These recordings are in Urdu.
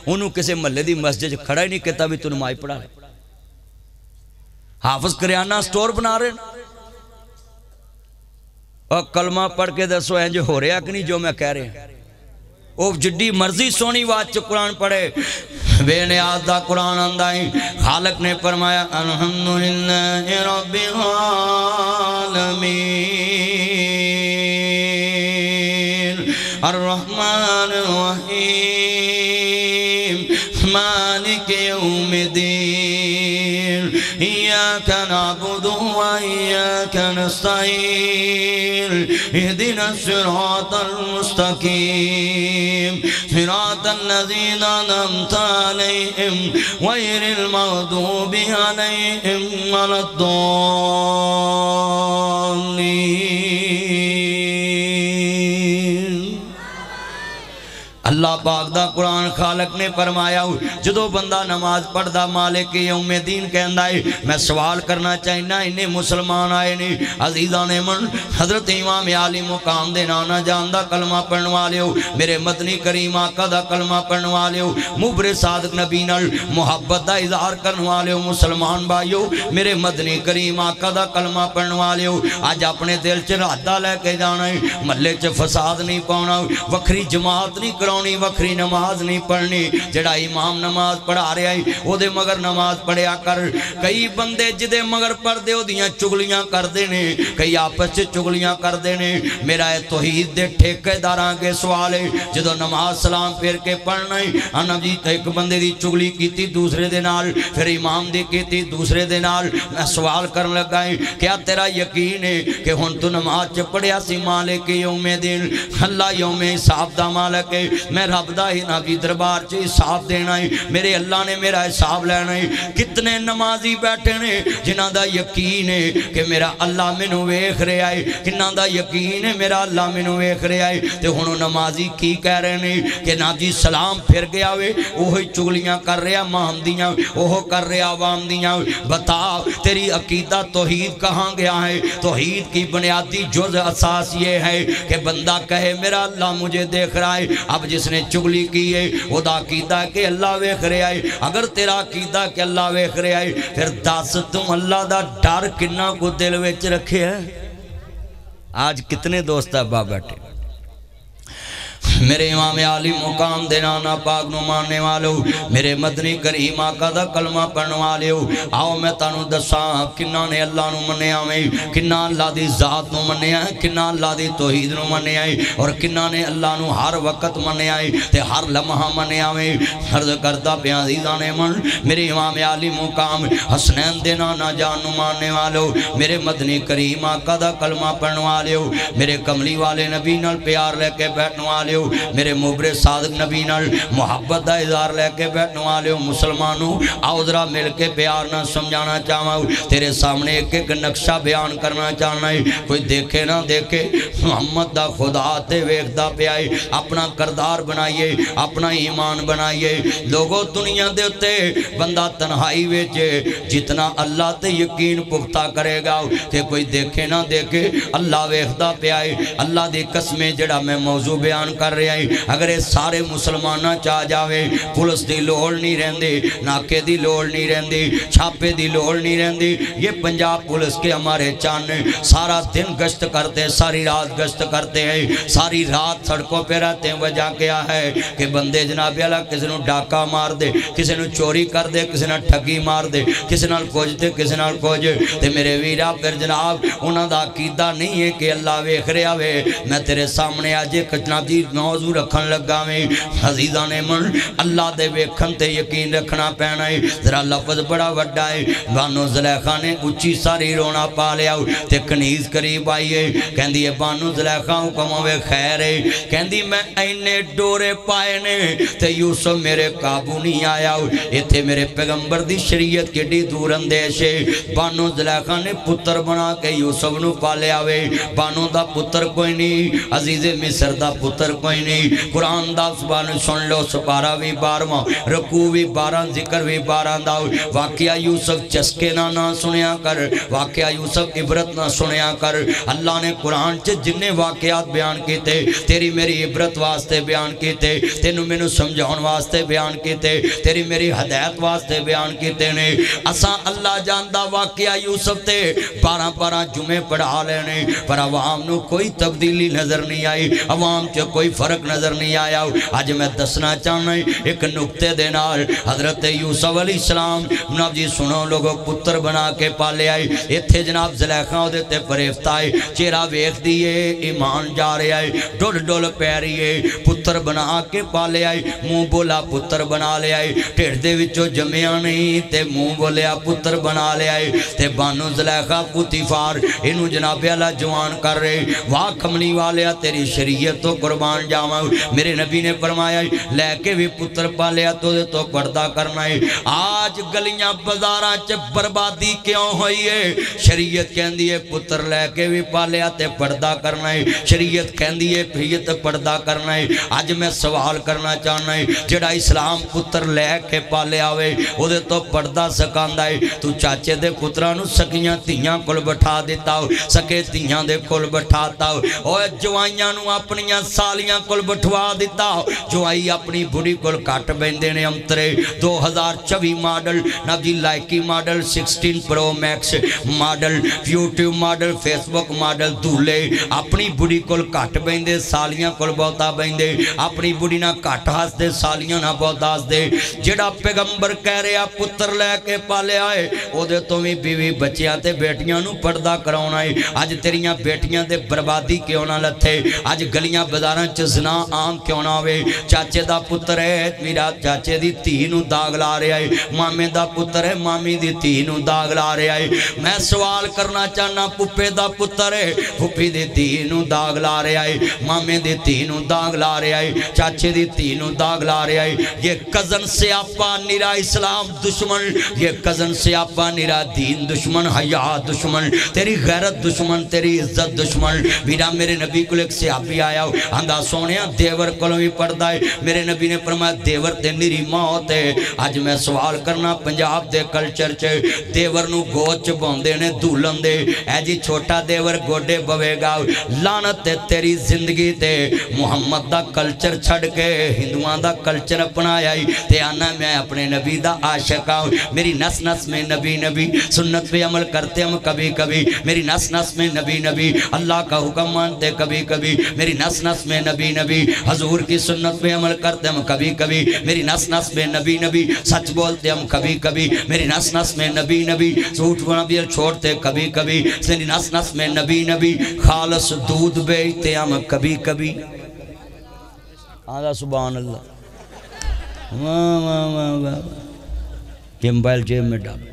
انہوں کسے محلے دی مسجد کھڑا ہی نہیں کہتا بھی تو نماز پڑھا لے حافظ کریانہ سٹور بنا رہے ہیں اور کلمہ پڑھ کے دسو انج ہو رہا کہ نہیں جو میں کہہ رہے ہیں وہ جڈی مرضی سونی وات چ قرآن پڑھے بے نیاز دا قرآن اندائی خالق نے فرمایا الحمدللہ رب العالمین الرحمن الرحیم مالک یوم الدین ایاک نعبد و ایاک نستعین اهدنا الصراط المستقیم صراط الذین انعمت علیہم غیر المغضوب علیہم ولا الضالین اللہ پاک دا قرآن خالق نے فرمایا جدو بندہ نماز پڑھ دا مالک یوم دین کہندہ ہے میں سوال کرنا چاہینا انہیں مسلمان آئے نہیں عزیزان من حضرت امام عالی مقام دے نانا جاندہ کلمہ پڑھنے والے ہو میرے مدنی کریم آقا دا کلمہ پڑھنے والے ہو مبر صادق نبی نال محبت دا اظہار کرنے والے ہو مسلمان بھائیو میرے مدنی کریم آقا دا کلمہ پڑھنے والے ہو آج اپنے دل چ رادہ لے کے جانا ہے محلے چ فساد نہیں پاؤنا وکری جماعت نہیں کرو وکری نماز نہیں پڑھنی جڑا امام نماز پڑھا رہا ہے وہ دے مگر نماز پڑھیا کر کئی بندے جدے مگر پڑھ دے وہ دیاں چگلیاں کر دینے کئی آپس سے چگلیاں کر دینے میرا ہے توحید دے ٹھیکے داراں کے سوال ہے جدو نماز سلام پھر کے پڑھنا ہے انہا جی ایک بندے دی چگلی کیتی دوسرے دے نال پھر امام دی کیتی دوسرے دے نال میں سوال کرنے لگا ہے کیا تیرا یقین ہے کہ ہن تو نماز چ پڑھیا سی مالک یوم دین اللہ یوم حساب دا مالک ہے میں رب دا ہی نبی دربار چ حساب دینا ہے میرے اللہ نے میرا حساب لینا ہے کتنے نمازی بیٹھے نے جنہاں دا یقین ہے کہ میرا اللہ مینوں ویکھ رہا ہے کنہاں دا یقین ہے میرا اللہ مینوں ویکھ رہا ہے تے ہن نمازی کی کہہ رہے نے کہ نا جی سلام پھر گیا وے اوہی چگلیاں کر رہا مام دیاں اوہ کر رہا عوام دیاں بتا تیری عقیدہ توحید کہاں گیا ہے توحید کی بنیادی جز اساس یہ ہے کہ بندہ کہے میرا اللہ مجھے دیکھ رہا ہے اب جس نے چگلی کی ہے وہ دا عقیدہ کہ اللہ ویکھ رہا ہے اگر تیرا عقیدہ کہ اللہ ویکھ رہا ہے پھر دس تم اللہ دا ڈر کنہ کو دل وچ رکھے ہے آج کتنے دوست ابا بیٹھے میرے امام عالی مقام دے نانا پاک نو ماننے والو میرے مدنی کریم آقا دا کلمہ پڑھنے والے ہو آؤ میں تانو دساں کنہ نے اللہ نو مننے آویں کنہ اللہ دی ذات نو مننے آئے کنہ اللہ دی توحید نو مننے آئے اور کنہ نے اللہ نو ہر وقت مننے آئے تے ہر لمحہ مننے آویں عرض کردہ پہ عزیزان من میرے امام عالی مقام حسنین دے نانا جان نو ماننے والو میرے مدنی کریم آقا دا کلمہ پڑھنے والے ہو میرے کملی والے نبی نال پیار لے کے بیٹھنے والے ہو میرے مبر صادق نبی نال محبت دا اظہار لے کے بیٹھنے والے ہو مسلمانوں آؤ ذرا مل کے پیار نہ سمجھانا چاہاں تیرے سامنے ایک ایک نقشہ بیان کرنا چاہنا ہے کوئی دیکھے نہ دیکھے محمد دا خدا تے ویکھ دا پہ آئے اپنا کردار بنائیے اپنا ایمان بنائیے لوگوں دنیا دے ہوتے بندہ تنہائی ویچے جتنا اللہ تے یقین پختہ کرے گا کہ کوئی دیکھے نہ دیکھے اللہ ویکھ دا پہ آئے اللہ دی قسمیں جڑا میں موضوع بیان کر رہے ہیں اگر یہ سارے مسلمانہ چاہ جاوے پولیس دی لوڑ نہیں رہندی ناکے دی لوڑ نہیں رہندی چھاپے دی لوڑ نہیں رہندی یہ پنجاب پولیس کے ہمارے چانے سارا دن گشت کرتے ساری رات گشت کرتے ہیں ساری رات سڑکوں پہ رہتے ہیں وجہ کیا ہے کہ بندے جناب اللہ کسی نے ڈاکہ مار دے کسی نے چوری کر دے کسی نے ٹھگی مار دے کسی نے کچھ دے کسی نے کچھ تے میرے ویرہ پھر جناب انہاں دا عقیدہ نہیں ہے کہ اللہ ویکھ رہا وے میں تیرے سامنے آج ایک جناب دی موضوع رکھن لگا میں عزیزان من اللہ دے ویکھن تے یقین رکھنا پینا ہے ذرا لفظ بڑا وڈا ہے بانو زلیخہ نے اچھی ساری رونا پا لیا تے کنیز قریب آئیے کہندی ہے بانو زلیخہ حکم ہوئے خیر ہے کہندی میں اینے ڈورے پائے نے تے یوسف میرے قابو نہیں آیا یہ تھے میرے پیغمبر دی شریعت کی ڈی دور اندیش ہے بانو زلیخہ نے پتر بنا کے یوسف نو پالے آوے بانو دا پتر کوئی نہیں عزیز مصر دا پتر کوئی ہی نہیں قرآن دا زبان سن لو سپارہ بھی 12واں رکوع بھی 12 ذکر بھی 12 دا واقعہ یوسف چسکے نہ سنیا کر واقعہ یوسف عبرت نہ سنیا کر اللہ نے قرآن چ جننے واقعات بیان کیتے تیری میری عبرت واسطے بیان کیتے تینوں مینوں سمجھاؤن واسطے بیان کیتے تیری میری ہدایت واسطے بیان کیتے نے اساں اللہ جاندا واقعہ یوسف تے 12 جمعے پڑھا لینے پر عوام نو کوئی تبدیلی نظر نہیں آئی عوام چ کوئی فرق نظر نہیں آیا اج میں دسنا چاہنا ایک نقطے دے نال حضرت یوسف علیہ السلام جناب جی سنو لوگوں پتر بنا کے پالے آئے ایتھے جناب زلیخا ہو دیتے فریفت آئے چہرہ ویکھ دیئے ایمان جا رہے آئے ڈول ڈول پیریے پتر بنا کے پالے آئے منہ بولا پتر بنا لے آئے ٹھیڑ دے وچوں جمعیاں نہیں تے منہ بولیا پتر بنا لے آئے تے بانو زلیخا پوتیفار انہوں جناب اللہ جوان کر رہے واہ کملی والیا تیری شریعت تو قربان جاواں میرے نبی نے فرمایا لے کے بھی پتر پالیا تو پردہ کرنا ہے آج گلیاں بازاراں چ بربادی کیوں ہوئی ہے شریعت کہندی ہے پتر لے کے بھی پالیا تے پردہ کرنا ہے شریعت کہندی ہے پھیت پردہ کرنا ہے آج میں سوال کرنا چاہنا ہے جڑا اسلام پتر لے کے پالے آوے او دے تو پردہ سکاندا ہے تو چاچے دے پتراں نو سکیاں تیاں کول بٹھا دیتا ہو سکے تیاں دے کول بٹھاتا ہو او جوائیاں نو اپنیاں سالیاں کول بٹھوا دیتا ہو جوائی اپنی بڑی کول کٹ بیندے نے امترے 2024 ماڈل نبی لائکی model 16 pro max model YouTube model Facebook model دولے اپنی بڑی کول کٹ بیندے سالیاں کول بہتا بیندے اپنی بڑی نہ کٹ ہس دے سالیاں نہ بہتا ہس دے جڑا پیغمبر کہہ رہا پتر لے کے پالے آئے او دے تو بھی بیوی بچیاں تے بیٹیاں نو پردہ کراؤنا ہے آج تیریاں بیٹیاں دے بربادی کیوں نہ لتھے آج گلیاں بازاراں چ زنا عام کیوں نہ ہوئے چاچے دا پتر ہے میرا چاچے دی تھی نو داغ لا رہے آئے مامے دا پتر ہے مامی دی تھی نو داغ لا رہے آئے میں سوال کرنا چاہنا پپے دا پتر ہے پپی دی تھی نو داغ لا رہے آئے مامے دی تھی نو داغ لا رہے آئے چاچے دی تھی نو داغ لا رہے آئے یہ کزن سے آپا نرا اسلام دشمن یہ کزن سے آپا نرا دین دشمن حیا دشمن تیری غیرت دشمن تیری عزت دشمن میرا میرے نبی کو ایک صحابی آیا اندھا سونیا دیور کلوی پردہ ہے میرے نبی نے فرمایا دیور تے میری موت ہے آج میں سوال کرنا پنجاب دے کلچر چے دیور نو گوچ بوندے نے دولن دے اے جی چھوٹا دیور گوڑے بوے گا لانت تے تیری زندگی تے محمد دا کلچر چھڑ کے ہندوان دا کلچر اپنایا تے آنا میں اپنے نبی دا عاشق آؤں میری نس نس میں نبی سنت پہ عمل کرتے ہم کبھی کبھی میری نس نس میں نبی اللہ کا حکم مانتے کبھی کبھی میری نس نس میں نبی حضور کی سنت پہ عمل کرتے ہم کبھی کبھی میری نس نس میں نبی سچ بولتے ہم کبھی کبھی میری نس نس میں نبی جھوٹ نبی چھوڑتے کبھی کبھی میری نس نس میں نبی خالص دودھ بیچتے ہم کبھی کبھی آدھا سبحان اللہ یہ موبائل جیب میں ڈال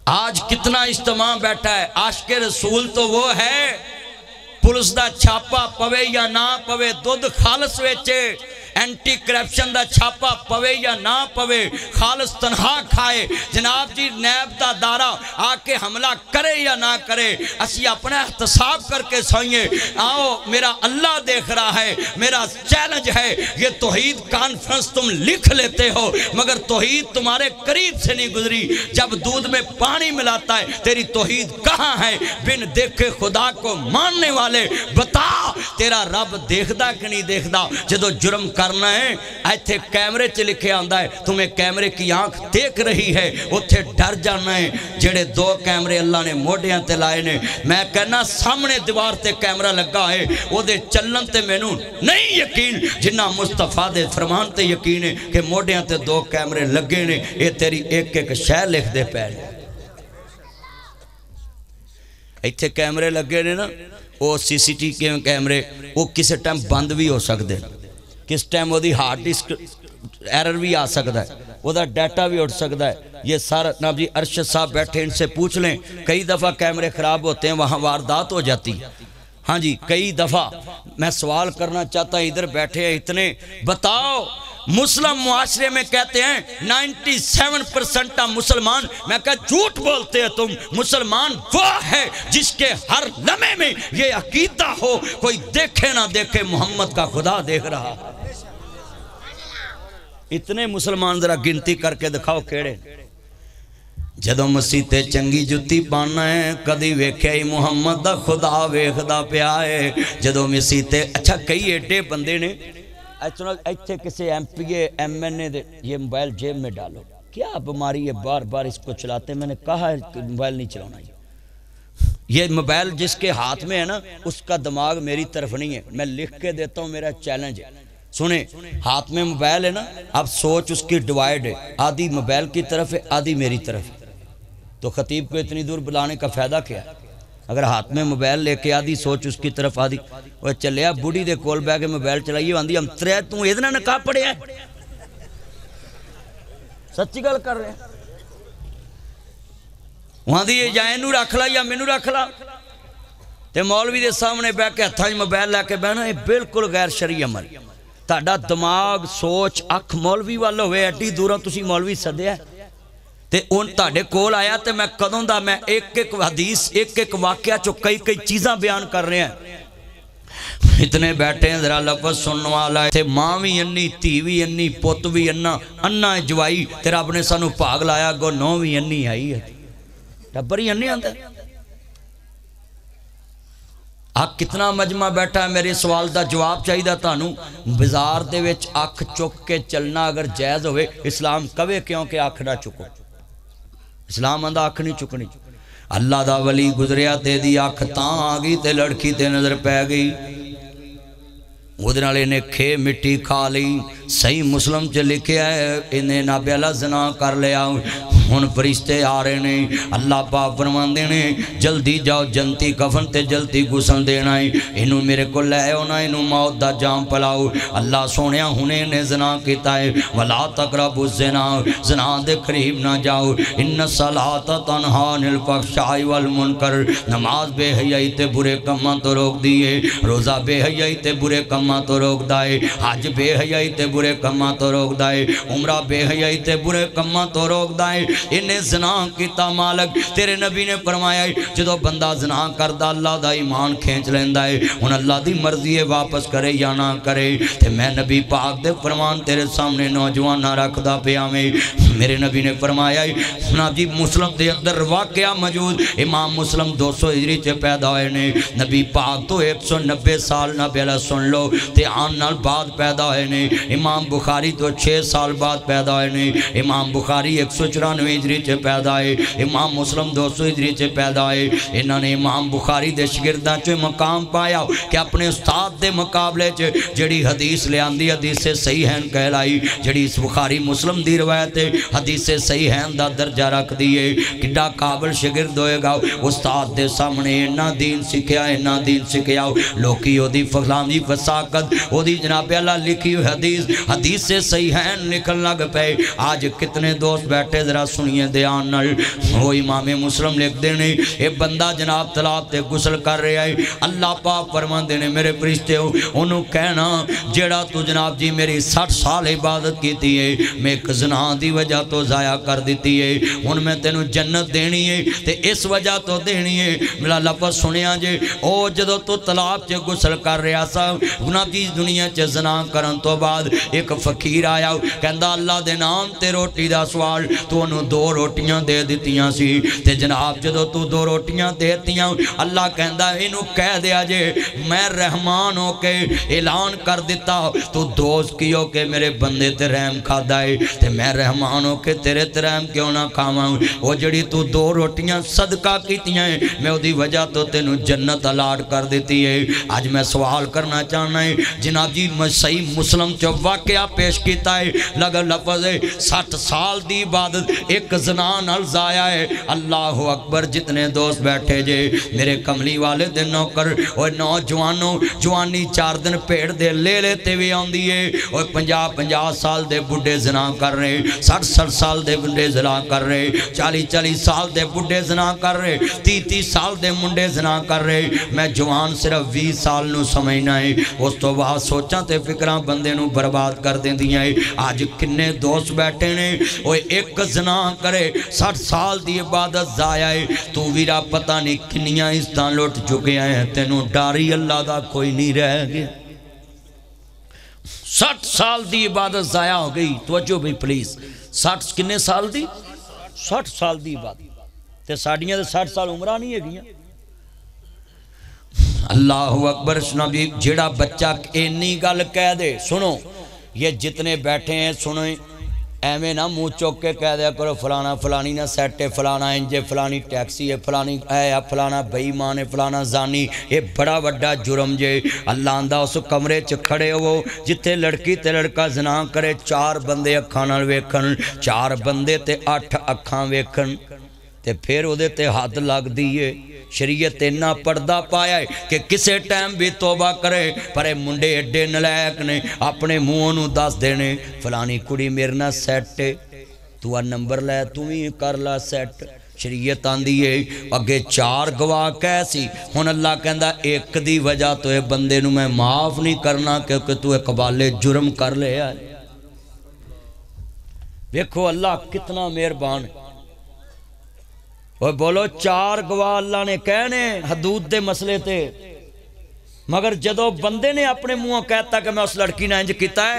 آج کتنا اجتماع بیٹھا ہے عاشق رسول تو وہ ہے پولیس دا چھاپا پوے یا نہ پوے دودھ خالص ویچے اینٹی کرپشن دا چھاپا پوے یا نہ پوے خالص تنہا کھائے جناب جی نیب دا دارہ آکے حملہ کرے یا نہ کرے اسی اپنا احتساب کر کے سوئیں آؤ میرا اللہ دیکھ رہا ہے میرا چیلنج ہے یہ توحید کانفرنس تم لکھ لیتے ہو مگر توحید تمہارے قریب سے نہیں گزری جب دودھ میں پانی ملاتا ہے تیری توحید کہاں ہے بن دیکھے خدا کو ماننے والے بتا تیرا رب دیکھدا کہ نہیں دیکھدا جدو جرم کرنا ہے ایتھے کیمرے چ لکھے آندا ہے تمہیں کیمرے کی آنکھ دیکھ رہی ہے اتھے ڈر جانا ہے جڑے 2 کیمرے اللہ نے موڑیاں تے لائے نے میں کہنا سامنے دیوار تے کیمرہ لگا ہے وہ دے چلن تے مینوں نہیں یقین جنہ مصطفیٰ دے فرمان تے یقین ہے کہ موڑیاں تے 2 کیمرے لگے نے اے تیری ایک ایک شے لکھ دے پہلے ایتھے کیمرے لگے نے نا وہ سی سی ٹی کیمرے وہ کسی ٹائم بند بھی ہو سکتے کس ٹائم وہ دی ہارڈ ڈسک ایرر بھی آ سکتا ہے وہ دا ڈیٹا بھی اٹھ سکتا ہے یہ سارا ناب جی ارشد صاحب بیٹھے ان سے پوچھ لیں کئی دفعہ کیمرے خراب ہوتے ہیں وہاں واردات ہو جاتی ہاں جی کئی دفعہ میں سوال کرنا چاہتا ہوں ادھر بیٹھے ہیں اتنے بتاؤ مسلم معاشرے میں کہتے ہیں 97% مسلمان، میں کہا جھوٹ بولتے ہیں تم، مسلمان وہ ہے جس کے ہر لمحے میں یہ عقیدہ ہو کوئی دیکھے نہ دیکھے محمد کا خدا دیکھ رہا۔ اتنے مسلمان ذرا گنتی کر کے دکھاؤ کیڑے۔ جدو مسیتے چنگی جتی پانا ہے کدی ویکھیا ہی محمد دا خدا ویکھدا پیا ہے۔ جدو مسیتے اچھا کئی ایڈے بندے نے ایتھے کسی M P A M N A دے یہ موبائل جیب میں ڈالو، کیا بیماری ہے بار بار اس کو چلاتے ہیں؟ میں نے کہا ہے کہ موبائل نہیں چلانا۔ یہ موبائل جس کے ہاتھ میں ہے نا اس کا دماغ میری طرف نہیں ہے، میں لکھ کے دیتا ہوں، میرا چیلنج ہے۔ سنیں، ہاتھ میں موبائل ہے نا، اب سوچ اس کی ڈیوائیڈ ہے، آدھی موبائل کی طرف ہے آدھی میری طرف ہے، تو خطیب کو اتنی دور بلانے کا فائدہ کیا ہے؟ اگر ہاتھ میں موبائل لے کے آدھی سوچ اس کی طرف آدھی وہ چلیا بوڑھی دے کول بہ کے موبائل چلائیے آندھی ہم ترے تو ادنا نکاح پڑے ہیں، سچی گل کر رہے ہیں، وہاں دی یہ جائیں نو رکھ لا یا مینو رکھ لا، تے مولوی دے سامنے بہ کے ہتھاں موبائل لے کے بہنا، یہ بالکل غیر شرعی عمل۔ تہاڈا دماغ سوچ اکھ مولوی والو ہوئے ایڈی دوروں تسی مولوی سدیا تے ان تہاڈے کول آیا تے میں کدوں دا میں ایک ایک حدیث ایک ایک واقعہ چو کئی کئی چیزاں بیان کر رہے ہیں۔ اتنے بیٹھے ہیں ذرا لفظ سننے والا ہے، ماں بھی انی تھی بھی انی پوت بھی انا جوائی تے رب نے سانو پاگ لایا گو نو بھی انی آئی ہے، ٹبر ہی انی آندا ہے۔ آگ کتنا مجمع بیٹھا ہے، میرے سوال دا جواب چاہی دا تانو، بازار دے وچ آنکھ چک کے چلنا اگر جائز ہوئے اسلام کبے کیوں کہ آنکھ نہ چکو؟ اسلام آندا آنکھ نہیں چکنی۔ اللہ دا ولی گزریا تے دی آنکھ تاں آگئی تے لڑکی تے نظر پہ گئی، ادھر نے کھے مٹی کھا لی۔ صحیح مسلم چ لکھیا ہے انہیں نابیلا زنا کر لیا، ہن فرشتے آ رہے نے، اللہ پاک فرماندے نے جلدی جاؤ جنتی کفن تے جلدی غسل دینا ہے، انہوں میرے کو لے آؤ نا، انہوں موت دا جام پلاؤ۔ اللہ سونیا ہنے نے زنا کیتا ہے، ولا تقربوا الزنا، زنا دے قریب نہ جاؤ، ان الصلاۃ تنہی عن الفحشاء والمنکر، نماز بے حیائی تے برے کماں تو روک دیے، روزہ بے حیائی تے برے کماں تو روک دائے، حج بے حیائی تے برے کماں تو روک دائے، عمرہ بے حیائی تے برے کماں تو روک دائے۔ انہیں زنا کیتا مالک، تیرے نبی نے فرمایا جدو بندہ زنا کردہ اللہ دا ایمان کھینچ لیندہ ہے، ان اللہ دی مرضی ہے واپس کرے یا نہ کرے۔ تے میں نبی پاک دے فرمان تیرے سامنے نوجوان نہ رکھ دا پیا میں، میرے نبی نے فرمایا نبی مسلم دے اندر واقعہ موجود، امام مسلم 200 ہجری چے پیدا ہوئے نے، نبی پاک تو 190 سال نہ بیلا سن لو تے آن نال بعد پیدا ہوئے نے، امام بخاری تو 6 سال بعد پیدا ہوئے نے، امام بخاری 194 ہجری چے پیدا ہے، امام مسلم 200 ہجری چے پیدا ہے۔ انہوں نے امام بخاری دے شگرداں چے مقام پایا کہ اپنے استاد دے مقابلے چے جڑی حدیث لے آندی حدیث سے صحیح ہیں کہلائی، جڑی اس بخاری مسلم دی روایت حدیث سے صحیح ہیں دا درجہ رکھ دیئے، کڈا قابل شگرد ہوئے گا، استاد دے سامنے انہا دین سکھیا انہا دین سکھیا، لوکی ہو دی فخلامی فساقت ہو دی جناب اللہ لکھی حدیث سے صحیح ہیں لکھن لگ پہ۔ آج کتنے دوست بیٹھے ذرا سنیے دیان نل، وہ امام مسلم لکھ دینے اے بندہ جناب طلاب تے غسل کر رہے آئے، اللہ پاک فرمان دینے میرے فرشتے ہو انہوں کہنا جیڑا تو جناب جی میری 60 سال عبادت کی تھی ہے، میں ایک زنا دی وجہ تو ضائع کر دیتی ہے، ان میں تینوں جنت دینی ہے تے اس وجہ تو دینی ہے۔ میرا لفظ سنیا جے او جدو تو طلاب چے غسل کر رہا سا جناب جی دنیا چے زنا کرن تو بعد ایک فقیر آیا کہندہ اللہ دے نام تے روٹی دا سوال، تو انہوں 2 روٹیاں دے دیتیاں سی تے جناب جدو تو 2 روٹیاں دیتیاں اللہ کہندہ انہوں کہہ دیا جے میں رحمان ہو کے اعلان کر دیتا تو دوست کیوں کہ میرے بندے تے رحم کھادا ہے تے میں رحمان ہو کے تیرے تے رحم کیوں نہ کھاواں، وہ جڑی تو 2 روٹیاں صدقہ کیتیاں ہیں میں دی وجہ تو تینوں جنت الاٹ کر دیتی ہے۔ آج میں سوال کرنا چاہنا ہے جناب جی صحیح مسلم جو واقعہ پیش کیتا ہے لگا لفظ ہے 60 سال دی عبادت ایک زنا نال ضائع ہے۔ اللہ اکبر، جتنے دوست بیٹھے جے میرے کملی والے دن نوکر، اور نوجوانوں جوانی 4 دن پیڑ دے لے لیتے بھی آن دیئے، اور 50 سال دے بڑھے زنا کر رہے، 60 سال دے بڑھے زنا کر رہے، 40 سال دے بڑھے زنا کر رہے، 30 سال دے منڈے زنا کر رہے۔ میں جوان صرف 20 سال نو سمجھنا ہے، اس تو بعد سوچاں تے فکراں بندے نو برباد کر دیں دیا ہے۔ آج کنے دوست بیٹھے نے، وہ ایک زنا کرے 60 سال دی عبادت ضائع ہے، تو ویرا پتہ نہیں کنیاں عزتاں لوٹ چکے ہیں، تینوں ڈاری اللہ دا کوئی نہیں رہ گیا۔ 60 سال دی عبادت ضائع ہو گئی، توجہ بھی پلیز، 60 کنے سال دی؟ 60 سال دی عبادت، تے ساڑیاں تے 60 سال عمرہ نہیں ہے گیا۔ اللہ اکبر، سنا بھی جڑا بچہ اینی گل کہہ دے، سنو یہ جتنے بیٹھے ہیں سنو، ایمیں نہ منہ چوک کے کہہ دیا کرو فلانا فلانی نہ سیٹ ہے، فلانا انجے، فلانی ٹیکسی ہے، فلانی ہے، فلانا بھائی مان ہے، فلانا زانی، یہ بڑا وڈا جرم جے۔ اللہ اندہ اس کمرے چ کھڑے ہو جتے لڑکی تے لڑکا زنا کرے، 4 بندے اکھاں نال ویکھن، 4 بندے تے 8 اکھاں ویکھن، تے پھر او دے تے حد لگ دیئے۔ شریعت انہ پردہ پایا ہے کہ کسے ٹائم بھی توبہ کرے، پر اے منڈے ایڈے نلائق نے اپنے منہوں دس دینے فلانی کڑی میرنا سیٹ ہے، تو آ نمبر لے تو ہی کر لا سیٹ۔ شریعت آن دیئے اگے 4 گواہ کیسی، ہن اللہ کہندہ ایک دی وجہ تو اے بندے نو میں معاف نہیں کرنا کیونکہ تو اقبال جرم کر لے آئے۔ دیکھو اللہ کتنا مہربان ہے۔ وہ بولو 4 گواہ اللہ نے کہنے حدود دے مسئلے تے، مگر جدو بندے نے اپنے منہ کہتا کہ میں اس لڑکی نے انج کیتا ہے،